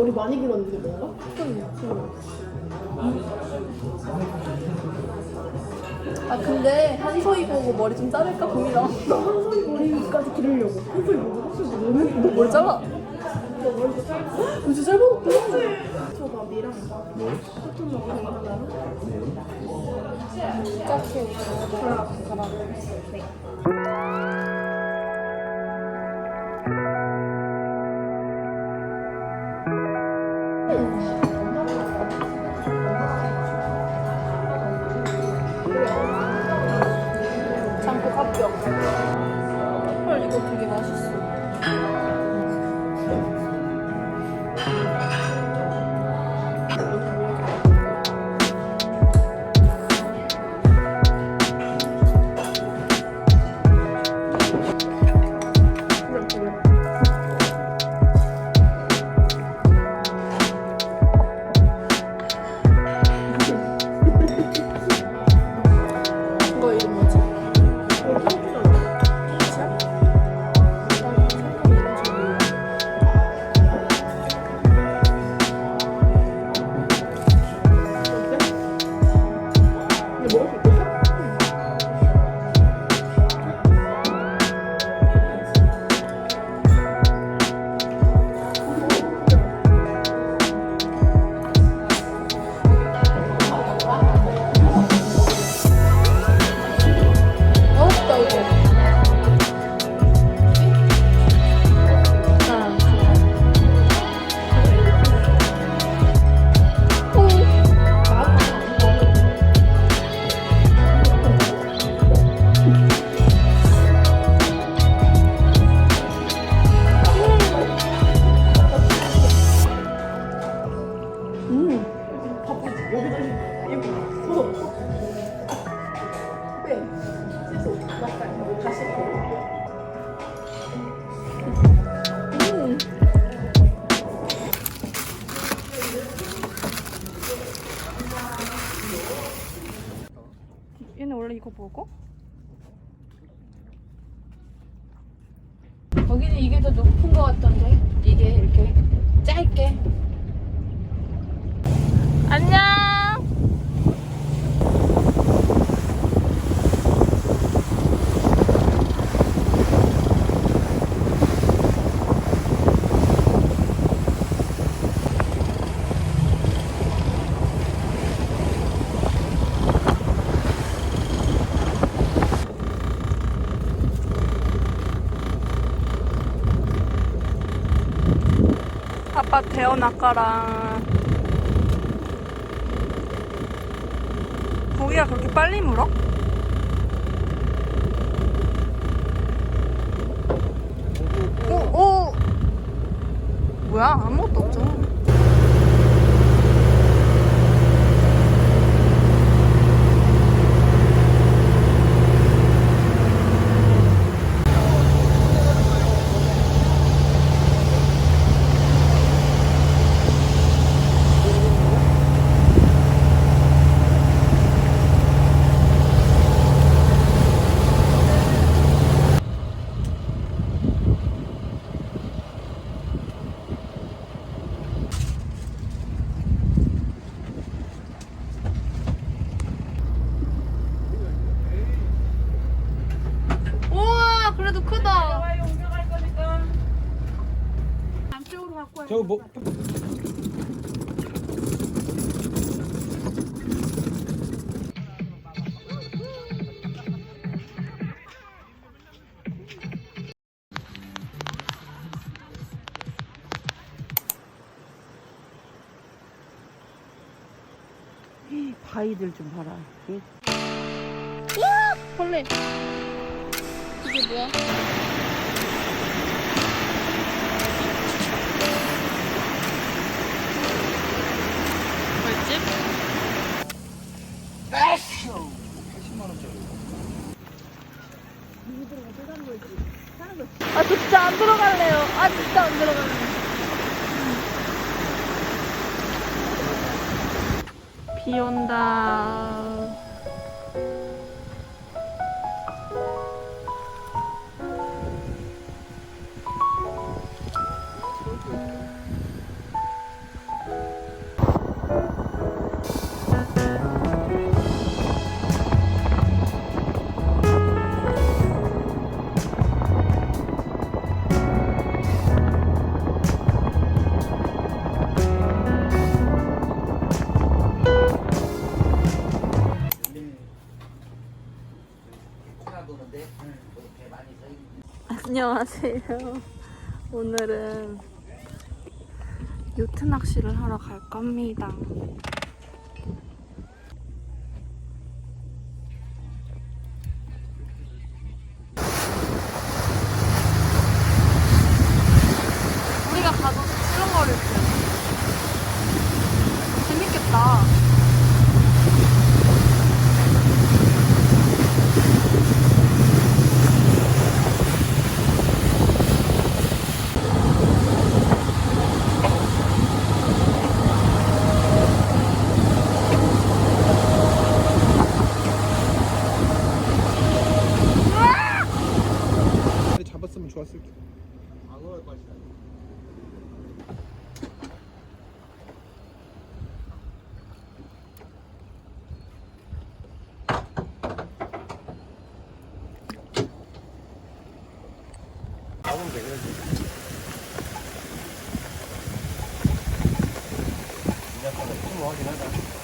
머리 많이 길었는데 뭔가? 아 근데 한소희 보고 머리 좀 자를까 고민이다. 나 한소희 머리까지 기르려고. 한소희 뭐? 너뭘 잘라? 너 머리도 짧고. 진짜 짧아졌다. 저 밥이랑 소금 먹으면 하나로. 짝해. 가라. 네. 장국 합격. 헐 이거 되게 맛있어. 이거 이름 뭐지? 어렵다 이거. 얘는 원래 이거 먹어? 여기는 이게 더 높은 거 같던데. 이게 이렇게 짧게. 안녕. 아빠 대어낚아랑 고기가 그렇게 빨리 물어? 오! 뭐야? 아무것도 없잖아. 우와 그래도 크다. 안쪽으로 갖고 와요. 저거 뭐? 바위들 좀 봐라. 우와 벌레. 이게 뭐야? 벌집? 80만원짜리. 아 진짜 안 들어갈래요. 아 진짜 안 들어갈래요. 비 온다. 안녕하세요. 오늘은 요트 낚시를 하러 갈 겁니다. 우리가 가도 출렁거릴 때 재밌겠다. 잡았으면 좋았을 텐데. 방어할 맛이야. 나오면 되겠지. 이제 좀 하긴 하자.